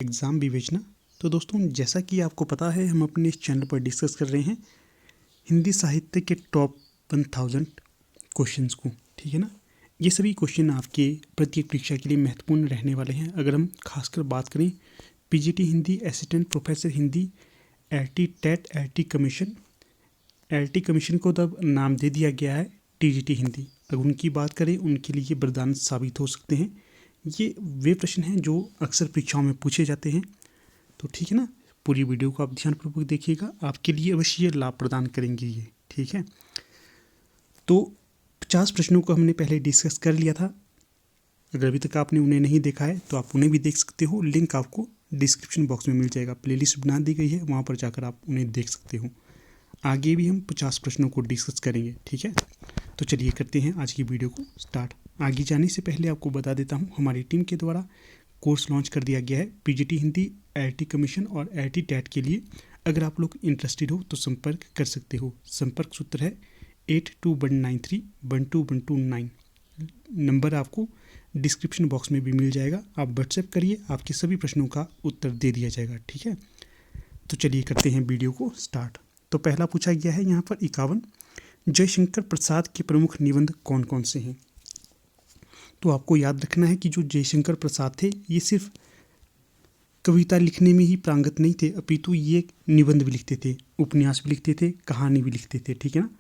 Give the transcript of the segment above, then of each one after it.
Exam विवेचना। तो दोस्तों, जैसा कि आपको पता है, हम अपने इस चैनल पर डिस्कस कर रहे हैं हिंदी साहित्य के टॉप 1000 क्वेश्चंस को। ठीक है ना। ये सभी क्वेश्चन आपके प्रत्येक परीक्षा के लिए महत्वपूर्ण रहने वाले हैं। अगर हम खासकर बात करें PGT Hindi, assistant professor Hindi, LT TET, LT commission को तब नाम दे दिया गया है टीजीटी हिंदी। अगर उनकी बात करें, उनके लिए वरदान साबित हो सकते हैं। ये वे प्रश्न हैं जो अक्सर परीक्षाओं में पूछे जाते हैं। तो ठीक है ना, पूरी वीडियो को आप ध्यानपूर्वक देखिएगा, आपके लिए अवश्य लाभ प्रदान करेंगे ये। ठीक है। तो 50 प्रश्नों को हमने पहले डिस्कस कर लिया था। अगर अभी तक आपने उन्हें नहीं देखा है तो आप उन्हें भी देख सकते हो। लिंक आपको डिस्क्रिप्शन बॉक्स में मिल जाएगा। प्लेलिस्ट बना दी गई है, वहाँ पर जाकर आप उन्हें देख सकते हो। आगे भी हम 50 प्रश्नों को डिस्कस करेंगे। ठीक है। तो चलिए करते हैं आज की वीडियो को स्टार्ट। आगे जाने से पहले आपको बता देता हूँ, हमारी टीम के द्वारा कोर्स लॉन्च कर दिया गया है पीजीटी हिंदी, एलटी कमीशन और एलटी टेट के लिए। अगर आप लोग इंटरेस्टेड हो तो संपर्क कर सकते हो। संपर्क सूत्र है 8219312129। नंबर आपको डिस्क्रिप्शन बॉक्स में भी मिल जाएगा। आप व्हाट्सएप करिए, आपके सभी प्रश्नों का उत्तर दे दिया जाएगा। ठीक है। तो चलिए करते हैं वीडियो को स्टार्ट। तो पहला पूछा गया है यहाँ पर 51, जयशंकर प्रसाद के प्रमुख निबंध कौन कौन से हैं। तो आपको याद रखना है कि जो जयशंकर प्रसाद थे, ये सिर्फ कविता लिखने में ही प्रांगत नहीं थे, अपितु ये निबंध भी लिखते थे, उपन्यास भी लिखते थे, कहानी भी लिखते थे। ठीक है ना।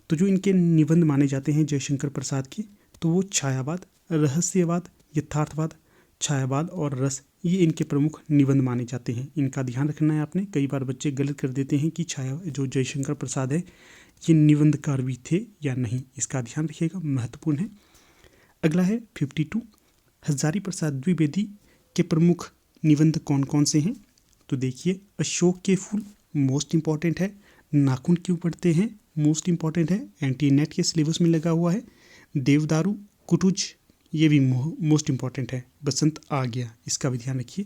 तो जो इनके निबंध माने जाते हैं जयशंकर प्रसाद के, तो वो छायावाद, रहस्यवाद, यथार्थवाद, छायावाद और रस, ये इनके प्रमुख निबंध माने जाते हैं। इनका ध्यान रखना है आपने। कई बार बच्चे गलत कर देते हैं कि जो जयशंकर प्रसाद है ये निबंधकार भी थे या नहीं। इसका ध्यान रखिएगा, महत्वपूर्ण है। अगला है 52, हजारी प्रसाद द्विवेदी के प्रमुख निबंध कौन कौन से हैं। तो देखिए, अशोक के फूल मोस्ट इम्पॉर्टेंट है, नाखून क्यों पड़ते हैं मोस्ट इम्पॉर्टेंट है, एंटी नेट के सिलेबस में लगा हुआ है, देवदारू, कुटुज, ये भी मोस्ट इम्पॉर्टेंट है, बसंत आ गया, इसका भी ध्यान रखिए।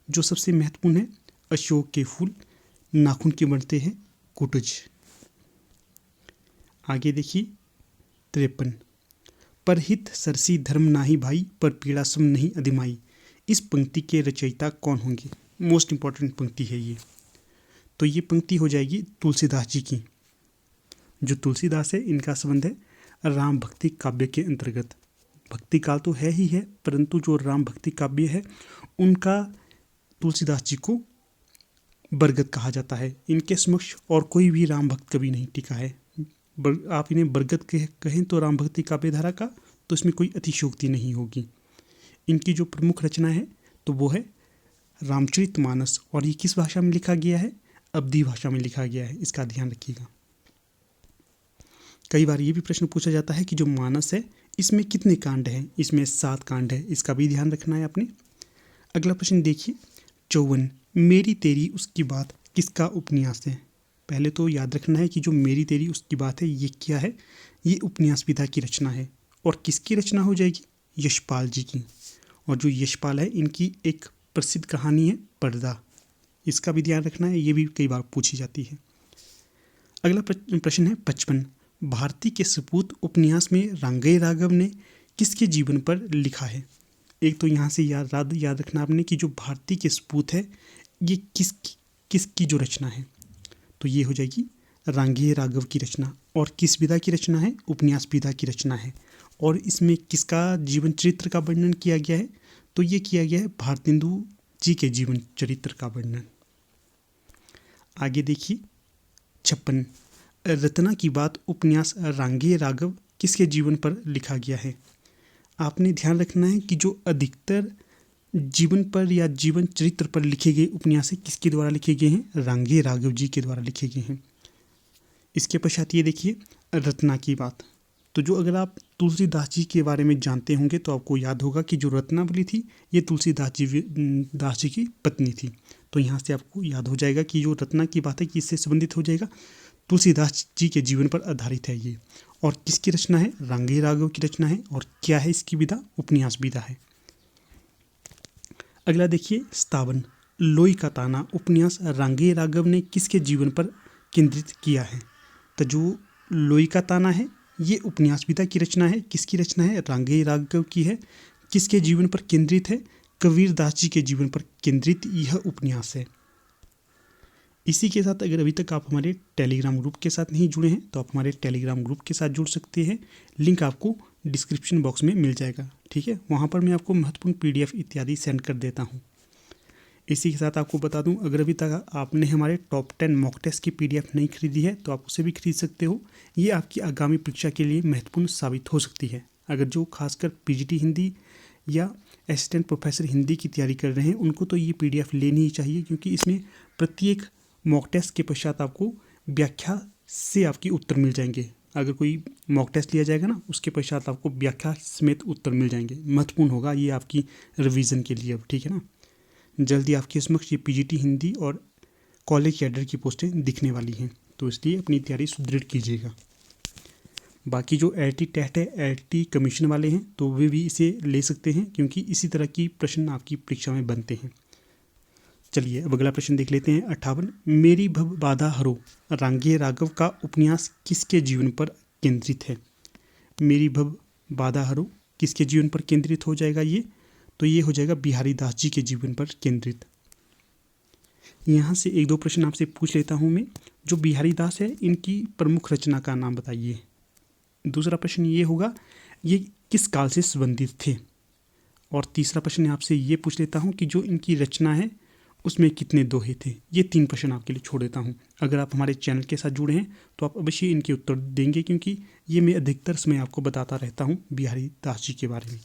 जो सबसे महत्वपूर्ण है, अशोक के फूल, नाखून क्यों बढ़ते हैं, कुटुज। आगे देखिए 53, परहित सरसी धर्म नाही भाई, पर पीड़ा सम नहीं अधिमाई। इस पंक्ति के रचयिता कौन होंगे। मोस्ट इम्पॉर्टेंट पंक्ति है ये। तो ये पंक्ति हो जाएगी तुलसीदास जी की। जो तुलसीदास है, इनका संबंध है राम भक्ति काव्य के अंतर्गत। भक्ति काल तो है ही है, परंतु जो राम भक्ति काव्य है उनका तुलसीदास जी को बरगद कहा जाता है। इनके समक्ष और कोई भी राम भक्त कभी नहीं टिका है। आप इन्हें बरगद कहें तो राम भक्ति काव्य धारा का, तो इसमें कोई अतिशयोक्ति नहीं होगी। इनकी जो प्रमुख रचना है तो वो है रामचरितमानस, और ये किस भाषा में लिखा गया है, अवधी भाषा में लिखा गया है। इसका ध्यान रखिएगा। कई बार ये भी प्रश्न पूछा जाता है कि जो मानस है इसमें कितने कांड हैं। इसमें 7 कांड है, इसका भी ध्यान रखना है आपने। अगला प्रश्न देखिए 54, मेरी तेरी उसकी बात किसका उपन्यास है। पहले तो याद रखना है कि जो मेरी तेरी उसकी बात है ये क्या है, ये उपन्यास पिता की रचना है। और किसकी रचना हो जाएगी, यशपाल जी की। और जो यशपाल है, इनकी एक प्रसिद्ध कहानी है पर्दा, इसका भी ध्यान रखना है, ये भी कई बार पूछी जाती है। अगला प्रश्न है 55, भारती के सपूत उपन्यास में रांगई राघव ने किसके जीवन पर लिखा है। एक तो यहाँ से याद रखना आपने कि जो भारती के सपूत है ये किसकी जो रचना है, तो ये हो जाएगी रांगई राघव की रचना। और किस विधा की रचना है, उपन्यास विधा की रचना है। और इसमें किसका जीवन चरित्र का वर्णन किया गया है, तो ये किया गया है भारतेंदु जी के जीवन चरित्र का वर्णन। आगे देखिए 56, रत्ना की बात उपन्यास रांगई राघव किसके जीवन पर लिखा गया है। आपने ध्यान रखना है कि जो अधिकतर जीवन पर या जीवन चरित्र पर लिखे गए उपन्यास किसके द्वारा लिखे गए हैं, रांगई राघव जी के द्वारा लिखे गए हैं। इसके पश्चात ये देखिए रत्ना की बात। तो जो अगर आप तुलसीदास जी के बारे में जानते होंगे तो आपको याद होगा कि जो रत्नावली थी ये तुलसीदास जी की पत्नी थी। तो यहाँ से आपको याद हो जाएगा कि जो रत्ना की बात है कि इससे संबंधित हो जाएगा, तुलसीदास जी के जीवन पर आधारित है ये। और किसकी रचना है, रांगई राघव की रचना है। और क्या है इसकी विधा, उपन्यास विधा है। अगला देखिए 57, लोई का ताना उपन्यास रांगई राघव ने किसके जीवन पर केंद्रित किया है। तो जो लोई का ताना है ये उपन्यास विधा की रचना है। किसकी रचना है, रांगई राघव की है। किसके जीवन पर केंद्रित है, कबीरदास जी के जीवन पर केंद्रित यह उपन्यास है। इसी के साथ अगर अभी तक आप हमारे टेलीग्राम ग्रुप के साथ नहीं जुड़े हैं तो आप हमारे टेलीग्राम ग्रुप के साथ जुड़ सकते हैं। लिंक आपको डिस्क्रिप्शन बॉक्स में मिल जाएगा, ठीक है। वहाँ पर मैं आपको महत्वपूर्ण PDF इत्यादि सेंड कर देता हूँ। इसी के साथ आपको बता दूं, अगर अभी तक आपने हमारे टॉप 10 मॉक टेस्ट की PDF नहीं खरीदी है तो आप उसे भी खरीद सकते हो। ये आपकी आगामी परीक्षा के लिए महत्वपूर्ण साबित हो सकती है। अगर जो खासकर PGT हिंदी या असिस्टेंट प्रोफेसर हिंदी की तैयारी कर रहे हैं उनको तो ये PDF लेनी ही चाहिए, क्योंकि इसमें प्रत्येक मॉक टेस्ट के पश्चात आपको व्याख्या से आपके उत्तर मिल जाएंगे। अगर कोई मॉक टेस्ट लिया जाएगा ना, उसके पश्चात आपको व्याख्या समेत उत्तर मिल जाएंगे। महत्वपूर्ण होगा ये आपकी रिवीजन के लिए अब, ठीक है ना। जल्दी आपके समक्ष ये PGT हिंदी और कॉलेज कैडर की पोस्टें दिखने वाली हैं, तो इसलिए अपनी तैयारी सुदृढ़ कीजिएगा। बाकी जो AIT टेस्ट है, AIT कमीशन वाले हैं तो वे भी इसे ले सकते हैं, क्योंकि इसी तरह की प्रश्न आपकी परीक्षा में बनते हैं। चलिए अब अगला प्रश्न देख लेते हैं। 58, मेरी भव बाधा हरो रांगे राघव का उपन्यास किसके जीवन पर केंद्रित है? मेरी भव बाधा हरो किसके जीवन पर केंद्रित हो जाएगा ये? तो ये हो जाएगा बिहारी दास जी के जीवन पर केंद्रित। यहाँ से एक दो प्रश्न आपसे पूछ लेता हूँ मैं। जो बिहारी दास है इनकी प्रमुख रचना का नाम बताइए। दूसरा प्रश्न ये होगा, ये किस काल से संबंधित थे? और तीसरा प्रश्न आपसे ये पूछ लेता हूँ कि जो इनकी रचना है उसमें कितने दोहे थे? ये 3 प्रश्न आपके लिए छोड़ देता हूँ। अगर आप हमारे चैनल के साथ जुड़े हैं तो आप अवश्य इनके उत्तर देंगे, क्योंकि ये मैं अधिकतर समय आपको बताता रहता हूँ बिहारी दास जी के बारे में।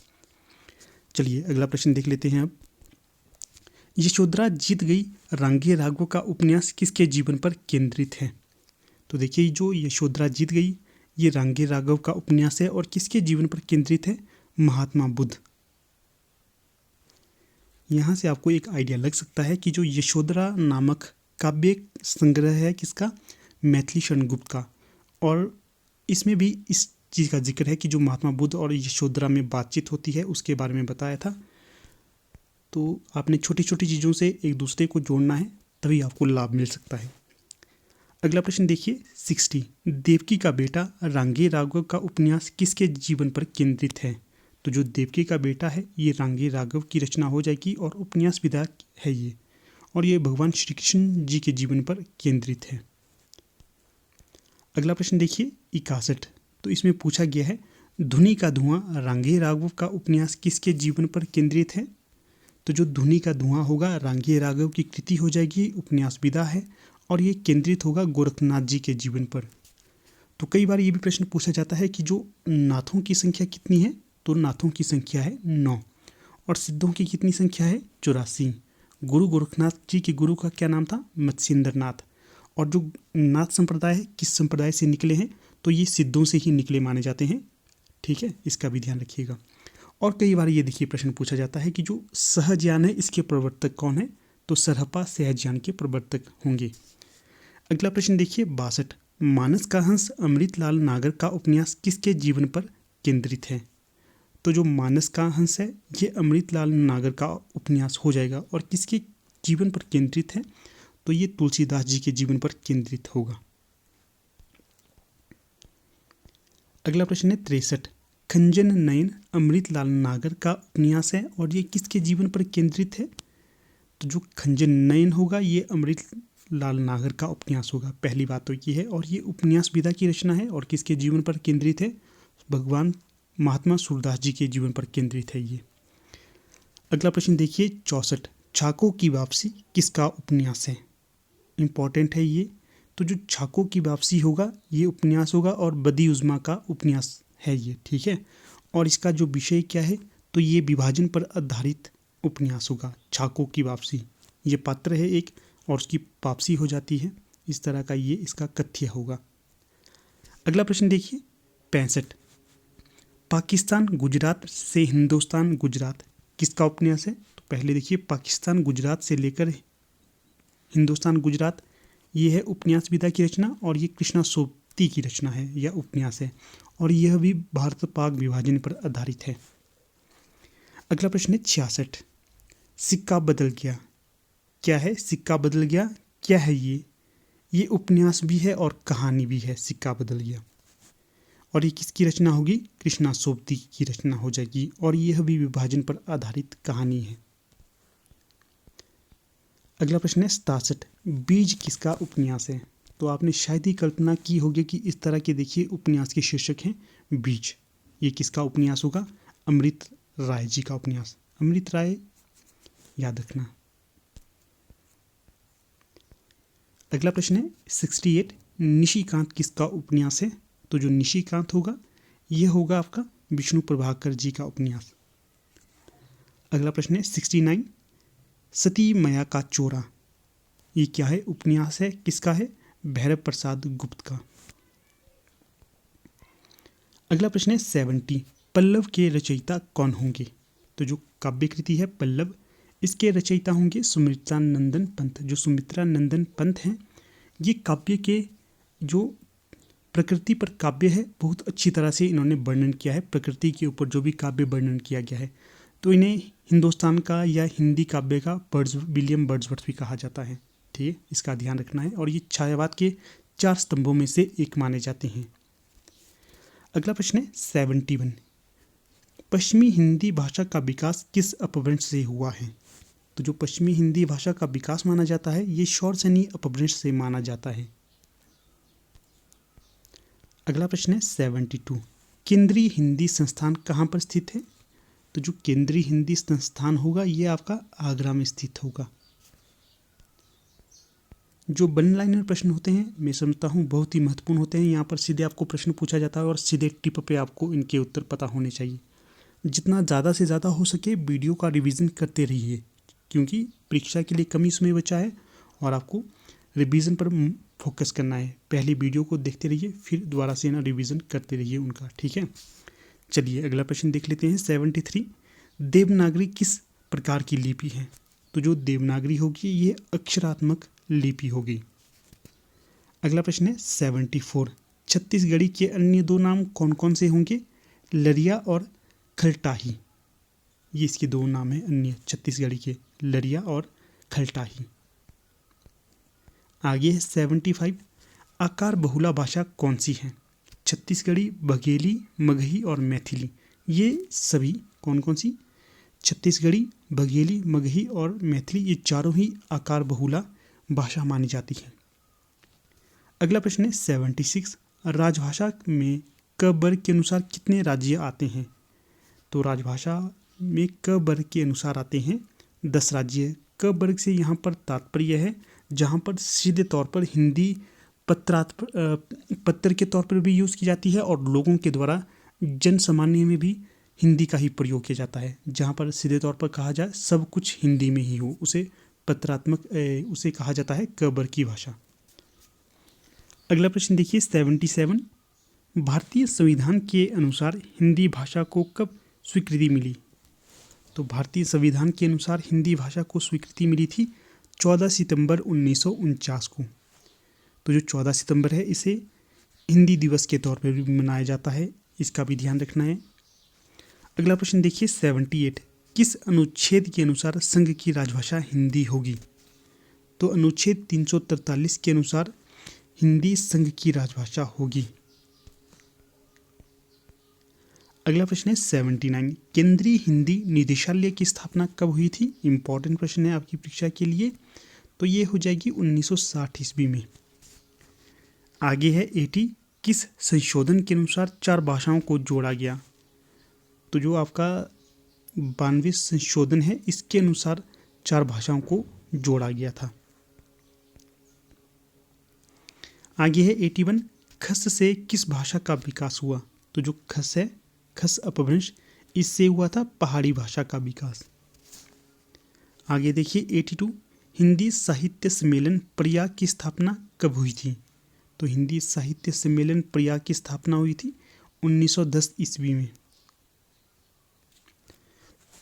चलिए अगला प्रश्न देख लेते हैं। अब यशोधरा जीत गई रांगे राघव का उपन्यास किसके जीवन पर केंद्रित है? तो देखिए, जो यशोधरा जीत गई ये रांगे राघव का उपन्यास है और किसके जीवन पर केंद्रित है? महात्मा बुद्ध। यहाँ से आपको एक आइडिया लग सकता है कि जो यशोधरा नामक काव्य संग्रह है किसका? मैथिली शरण गुप्त का। और इसमें भी इस चीज़ का जिक्र है कि जो महात्मा बुद्ध और यशोधरा में बातचीत होती है उसके बारे में बताया था। तो आपने छोटी छोटी चीज़ों से एक दूसरे को जोड़ना है, तभी आपको लाभ मिल सकता है। अगला प्रश्न देखिए 60, देवकी का बेटा रांगे राघव का उपन्यास किसके जीवन पर केंद्रित है? तो जो देवकी का बेटा है ये रांगे राघव की रचना हो जाएगी और उपन्यास विधा है ये, और ये भगवान श्री कृष्ण जी के जीवन पर केंद्रित है। अगला प्रश्न देखिए 61, तो इसमें पूछा गया है धुनी का धुआं रांगे राघव का उपन्यास किसके जीवन पर केंद्रित है? तो जो धुनी का धुआं होगा रांगे राघव की कृति हो जाएगी, उपन्यास विधा है, और ये केंद्रित होगा गोरखनाथ जी के जीवन पर। तो कई बार ये भी प्रश्न पूछा जाता है कि जो नाथों की संख्या कितनी है? तो नाथों की संख्या है 9, और सिद्धों की कितनी संख्या है? 84। गुरु गोरखनाथ जी के गुरु का क्या नाम था? मत्स्येंद्र नाथ। और जो नाथ संप्रदाय है किस संप्रदाय से निकले हैं? तो ये सिद्धों से ही निकले माने जाते हैं, ठीक है, इसका भी ध्यान रखिएगा। और कई बार ये देखिए प्रश्न पूछा जाता है कि जो सहज्ञान है इसके प्रवर्तक कौन है? तो सरहपा सहज्ञान के प्रवर्तक होंगे। अगला प्रश्न देखिए 62, मानस का हंस अमृतलाल नागर का उपन्यास किसके जीवन पर केंद्रित है? तो जो मानस का हंस है ये अमृतलाल नागर का उपन्यास हो जाएगा, और किसके जीवन पर केंद्रित है? तो ये तुलसीदास जी के जीवन पर केंद्रित होगा। अगला प्रश्न है 63, खंजन नयन अमृतलाल नागर का उपन्यास है और ये किसके जीवन पर केंद्रित है? तो जो खंजन नयन होगा ये अमृतलाल नागर का उपन्यास होगा, पहली बात तो ये है। और ये उपन्यास विधा की रचना है और किसके जीवन पर केंद्रित है? भगवान महात्मा सूरदास जी के जीवन पर केंद्रित है ये। अगला प्रश्न देखिए 64, छाको की वापसी किसका उपन्यास है? इम्पॉर्टेंट है ये। तो जो छाको की वापसी होगा ये उपन्यास होगा और बदी उज़्मा का उपन्यास है ये, ठीक है। और इसका जो विषय क्या है? तो ये विभाजन पर आधारित उपन्यास होगा। छाको की वापसी, ये पात्र है एक और उसकी वापसी हो जाती है, इस तरह का ये इसका कथ्य होगा। अगला प्रश्न देखिए 65, पाकिस्तान गुजरात से हिंदुस्तान गुजरात किसका उपन्यास है? तो पहले देखिए पाकिस्तान गुजरात से लेकर हिंदुस्तान गुजरात ये है उपन्यास विधा की रचना, और ये कृष्णा सोबती की रचना है या उपन्यास है, और यह भी भारत पाक विभाजन पर आधारित है। अगला प्रश्न है 66, सिक्का बदल गया क्या है? सिक्का बदल गया क्या है ये उपन्यास भी है और कहानी भी है। सिक्का बदल गया, और ये किसकी रचना होगी? कृष्णा सोबती की रचना हो जाएगी, और यह भी विभाजन पर आधारित कहानी है। अगला प्रश्न है 67, बीज किसका उपन्यास है। तो आपने शायद ही कल्पना की होगी कि इस तरह के देखिए उपन्यास के शीर्षक हैं बीज। ये किसका उपन्यास होगा, अमृत राय जी का उपन्यास। अमृत राय याद रखना। अगला प्रश्न है 68, निशिकांत किसका उपन्यास है। तो जो निशिकांत होगा यह होगा आपका विष्णु प्रभाकर जी का उपन्यास। अगला प्रश्न है 69, सती मया का चोरा, ये क्या है, उपन्यास है, किसका है, भैरव प्रसाद गुप्त का। अगला प्रश्न है 70, पल्लव के रचयिता कौन होंगे। तो जो काव्य कृति है पल्लव, इसके रचयिता होंगे सुमित्रा नंदन पंत। जो सुमित्रा नंदन पंत हैं ये काव्य के जो प्रकृति पर काव्य है बहुत अच्छी तरह से इन्होंने वर्णन किया है। प्रकृति के ऊपर जो भी काव्य वर्णन किया गया है तो इन्हें हिंदुस्तान का या हिंदी काव्य का विलियम वर्ड्सवर्थ भी कहा जाता है। ठीक है, इसका ध्यान रखना है। और ये छायावाद के 4 स्तंभों में से एक माने जाते हैं। अगला प्रश्न है 71, पश्चिमी हिंदी भाषा का विकास किस अपभ्रंश से हुआ है। तो जो पश्चिमी हिंदी भाषा का विकास माना जाता है ये शौरसेनी अपभ्रंश से माना जाता है। अगला प्रश्न है 72, केंद्रीय हिंदी संस्थान कहाँ पर स्थित है। तो जो केंद्रीय हिंदी संस्थान होगा ये आपका आगरा में स्थित होगा। जो वन लाइनर प्रश्न होते हैं मैं समझता हूँ बहुत ही महत्वपूर्ण होते हैं। यहाँ पर सीधे आपको प्रश्न पूछा जाता है और सीधे टिप पे आपको इनके उत्तर पता होने चाहिए। जितना ज़्यादा से ज़्यादा हो सके वीडियो का रिवीजन करते रहिए क्योंकि परीक्षा के लिए कम ही समय बचा है और आपको रिवीजन पर फोकस करना है। पहले वीडियो को देखते रहिए फिर दोबारा से ना रिवीजन करते रहिए उनका। ठीक है, चलिए अगला प्रश्न देख लेते हैं 73, देवनागरी किस प्रकार की लिपि है। तो जो देवनागरी होगी ये अक्षरात्मक लिपि होगी। अगला प्रश्न है 74, छत्तीसगढ़ी के अन्य 2 नाम कौन कौन से होंगे, लरिया और खलटाही। ये इसके 2 नाम हैं अन्य छत्तीसगढ़ी के, लरिया और खलटाही। आगे है 75, आकार बहुला भाषा कौन सी है। छत्तीसगढ़ी, बघेली, मगही और मैथिली, ये सभी कौन कौन सी, छत्तीसगढ़ी, बघेली, मगही और मैथिली ये चारों ही आकार बहुला भाषा मानी जाती है। अगला प्रश्न है 76, राजभाषा में क वर्ग के अनुसार कितने राज्य आते हैं। तो राजभाषा में क वर्ग के अनुसार आते हैं 10 राज्य। क वर्ग से यहाँ पर तात्पर्य है जहाँ पर सीधे तौर पर हिंदी पत्र के तौर पर भी यूज़ की जाती है और लोगों के द्वारा जन सामान्य में भी हिंदी का ही प्रयोग किया जाता है। जहाँ पर सीधे तौर पर कहा जाए सब कुछ हिंदी में ही हो उसे पत्रात्मक उसे कहा जाता है क वर्ग की भाषा। अगला प्रश्न देखिए 77, भारतीय संविधान के अनुसार हिंदी भाषा को कब स्वीकृति मिली। तो भारतीय संविधान के अनुसार हिंदी भाषा को स्वीकृति मिली थी 14 सितंबर 1949 को। तो जो 14 सितंबर है इसे हिंदी दिवस के तौर पर भी मनाया जाता है, इसका भी ध्यान रखना है। अगला प्रश्न देखिए 78, किस अनुच्छेद के अनुसार संघ की राजभाषा हिंदी होगी। तो अनुच्छेद 343 के अनुसार हिंदी संघ की राजभाषा होगी। अगला प्रश्न है 79, केंद्रीय हिंदी निदेशालय की स्थापना कब हुई थी। इंपॉर्टेंट प्रश्न है आपकी परीक्षा के लिए। तो ये हो जाएगी 1960 ईस्वी में। आगे है 80, किस संशोधन के अनुसार 4 भाषाओं को जोड़ा गया। तो जो आपका 92वें संशोधन है इसके अनुसार 4 भाषाओं को जोड़ा गया था। आगे है 81, खस से किस भाषा का विकास हुआ। तो जो खस है, खस अपभ्रंश, इससे हुआ था पहाड़ी भाषा का विकास। आगे देखिए 82, हिंदी साहित्य सम्मेलन प्रयाग की स्थापना कब हुई थी। तो हिंदी साहित्य सम्मेलन प्रयाग की स्थापना हुई थी 1910 ईस्वी में।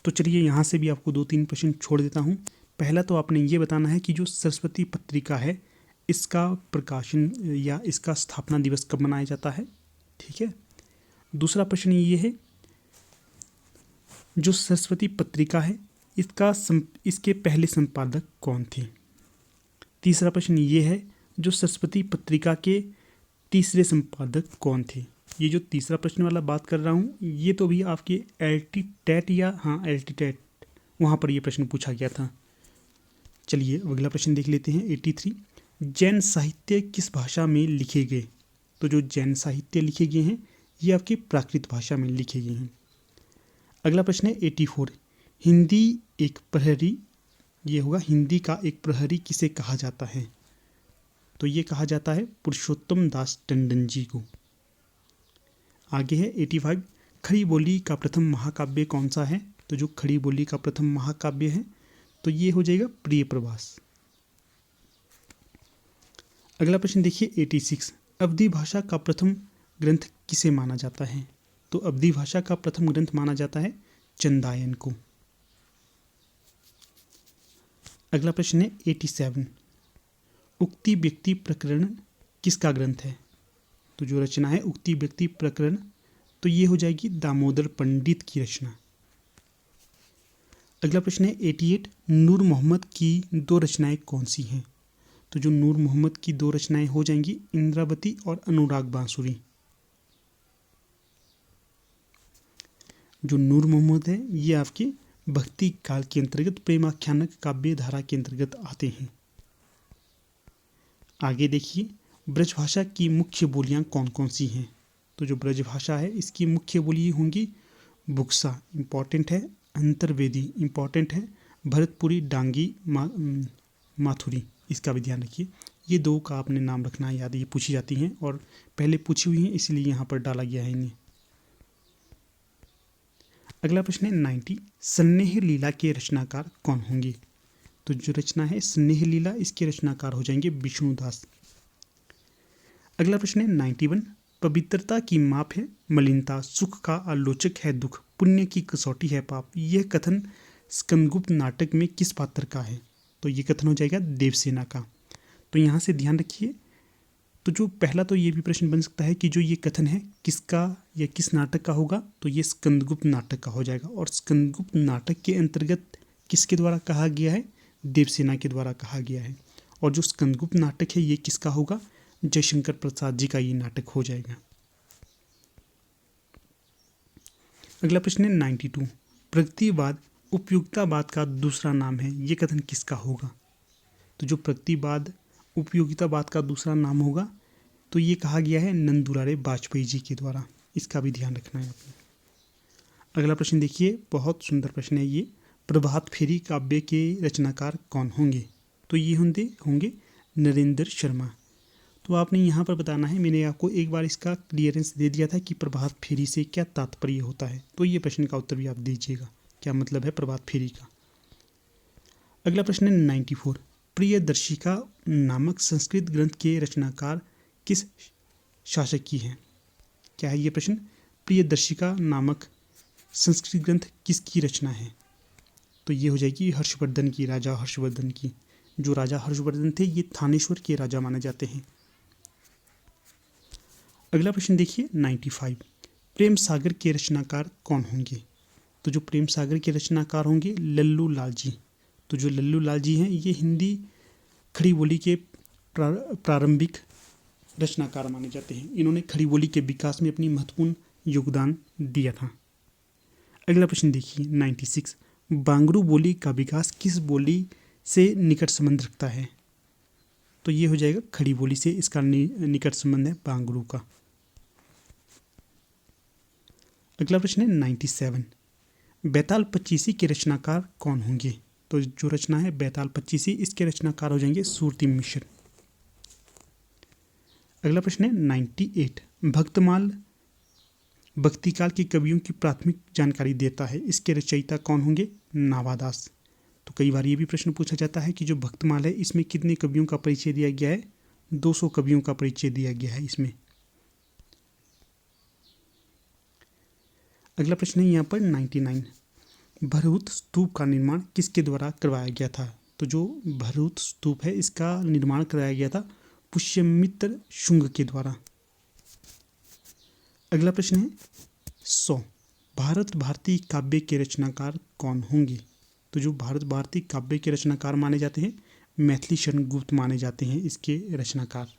तो चलिए यहाँ से भी आपको 2-3 प्रश्न छोड़ देता हूँ। पहला तो आपने ये बताना है कि जो सरस्वती पत्रिका है इसका प्रकाशन या इसका स्थापना दिवस कब मनाया जाता है। ठीक है, दूसरा प्रश्न ये है जो सरस्वती पत्रिका है इसके पहले संपादक कौन थे। तीसरा प्रश्न ये है जो सरस्वती पत्रिका के तीसरे संपादक कौन थे। ये जो तीसरा प्रश्न वाला बात कर रहा हूँ ये तो भी आपके LT टेट या LT टेट वहाँ पर ये प्रश्न पूछा गया था। चलिए अगला प्रश्न देख लेते हैं 83। जैन साहित्य किस भाषा में लिखे गए? तो जो जैन साहित्य लिखे गए हैं ये आपकी प्राकृत भाषा में लिखे गए हैं। अगला प्रश्न है 84। हिंदी एक प्रहरी, ये होगा हिंदी का एक प्रहरी किसे कहा जाता है? तो ये कहा जाता है पुरुषोत्तम दास टंडन जी को। आगे है 85। खड़ी बोली का प्रथम महाकाव्य कौन सा है? तो जो खड़ी बोली का प्रथम महाकाव्य है तो ये हो जाएगा प्रिय प्रवास। अगला प्रश्न देखिए 86। अवधी भाषा का प्रथम ग्रंथ किसे माना जाता है? तो अवधी भाषा का प्रथम ग्रंथ माना जाता है चंदायन को। अगला प्रश्न है 87। उक्ति व्यक्ति प्रकरण किसका ग्रंथ है? तो जो रचना है उक्ति व्यक्ति प्रकरण तो ये हो जाएगी दामोदर पंडित की रचना। अगला प्रश्न है 88। नूर मोहम्मद की दो रचनाएं कौन सी हैं? तो जो नूर मोहम्मद की दो रचनाएं हो जाएंगी इंद्रावती और अनुराग बांसुरी। जो नूर मोहम्मद है ये आपके भक्ति काल के अंतर्गत प्रेमाख्यानक काव्य धारा के अंतर्गत आते हैं। आगे देखिए ब्रजभाषा की मुख्य बोलियां कौन कौन सी हैं? तो जो ब्रजभाषा है इसकी मुख्य बोली होंगी बुक्सा इम्पॉर्टेंट है, अंतर्वेदी इम्पॉर्टेंट है, भरतपुरी, डांगी, माथुरी इसका भी ध्यान रखिए। ये दो का आपने नाम रखना है याद, ये पूछी जाती हैं और पहले पूछी हुई हैं इसलिए यहाँ पर डाला गया है इन्हें। अगला प्रश्न है 90। स्नेह लीला के रचनाकार कौन होंगे? तो जो रचना है स्नेह लीला इसके रचनाकार हो जाएंगे विष्णुदास। अगला प्रश्न है 91। पवित्रता की माप है मलिनता, सुख का आलोचक है दुख, पुण्य की कसौटी है पाप, यह कथन स्कंदगुप्त नाटक में किस पात्र का है? तो ये कथन हो जाएगा देवसेना का। तो यहाँ से ध्यान रखिए। तो जो पहला तो ये भी प्रश्न बन सकता है कि जो ये कथन है किसका या किस नाटक का होगा? तो ये स्कंदगुप्त नाटक का हो जाएगा। और स्कंदगुप्त नाटक के अंतर्गत किसके द्वारा कहा गया है? देवसेना के द्वारा कहा गया है। और जो स्कंदगुप्त नाटक है ये किसका होगा? जयशंकर प्रसाद जी का ये नाटक हो जाएगा। अगला प्रश्न है 92। प्रगतिवाद उपयोगितावाद का दूसरा नाम है, ये कथन किसका होगा? तो जो प्रगतिवाद उपयोगितावाद का दूसरा नाम होगा तो ये कहा गया है नंदुलारे वाजपेयी जी के द्वारा, इसका भी ध्यान रखना है आपने। अगला प्रश्न देखिए, बहुत सुंदर प्रश्न है ये। प्रभात फेरी काव्य के रचनाकार कौन होंगे? तो ये होंगे नरेंद्र शर्मा। तो आपने यहाँ पर बताना है, मैंने आपको एक बार इसका क्लियरेंस दे दिया था कि प्रभात फेरी से क्या तात्पर्य होता है, तो ये प्रश्न का उत्तर भी आप दीजिएगा, क्या मतलब है प्रभात फेरी का। अगला प्रश्न है 94। प्रियदर्शिका नामक संस्कृत ग्रंथ के रचनाकार किस शासक की है? क्या है ये प्रश्न? प्रियदर्शिका नामक संस्कृत ग्रंथ किसकी रचना है? तो ये हो जाएगी हर्षवर्धन की, राजा हर्षवर्धन की। जो राजा हर्षवर्धन थे ये थानेश्वर के राजा माने जाते हैं। अगला प्रश्न देखिए 95। प्रेम सागर के रचनाकार कौन होंगे? तो जो प्रेम सागर के रचनाकार होंगे लल्लू लाल जी। तो जो लल्लू लाल जी हैं ये हिंदी खड़ी बोली के प्रारंभिक रचनाकार माने जाते हैं। इन्होंने खड़ी बोली के विकास में अपनी महत्वपूर्ण योगदान दिया था। अगला प्रश्न देखिए 96। बांगरू बोली का विकास किस बोली से निकट संबंध रखता है? तो ये हो जाएगा खड़ी बोली से इसका निकट संबंध है बांगरू का। अगला प्रश्न है 97। बैताल पच्चीसी के रचनाकार कौन होंगे? तो जो रचना है बैताल पच्चीसी इसके रचनाकार हो जाएंगे सूरती मिश्र। अगला प्रश्न है 98। भक्तमाल भक्तिकाल के कवियों की प्राथमिक जानकारी देता है, इसके रचयिता कौन होंगे? नावादास। तो कई बार ये भी प्रश्न पूछा जाता है कि जो भक्तमाल है इसमें कितने कवियों का परिचय दिया गया है? 200 कवियों का परिचय दिया गया है इसमें। अगला प्रश्न है यहाँ पर 99। भरहुत स्तूप का निर्माण किसके द्वारा करवाया गया था? तो जो भरहुत स्तूप है इसका निर्माण कराया गया था पुष्यमित्र शुंग के द्वारा। अगला प्रश्न है 100। भारत भारती काव्य के रचनाकार कौन होंगे? तो जो भारत भारती काव्य के रचनाकार माने जाते हैं मैथिली शरण गुप्त माने जाते हैं इसके रचनाकार।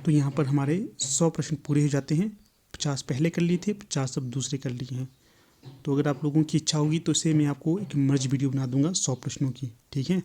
तो यहाँ पर हमारे 100 प्रश्न पूरे हो जाते हैं। 50 पहले कर लिए थे, 50 अब दूसरे कर लिए हैं। तो अगर आप लोगों की इच्छा होगी तो इसे मैं आपको एक मर्ज वीडियो बना दूंगा 100 प्रश्नों की, ठीक है।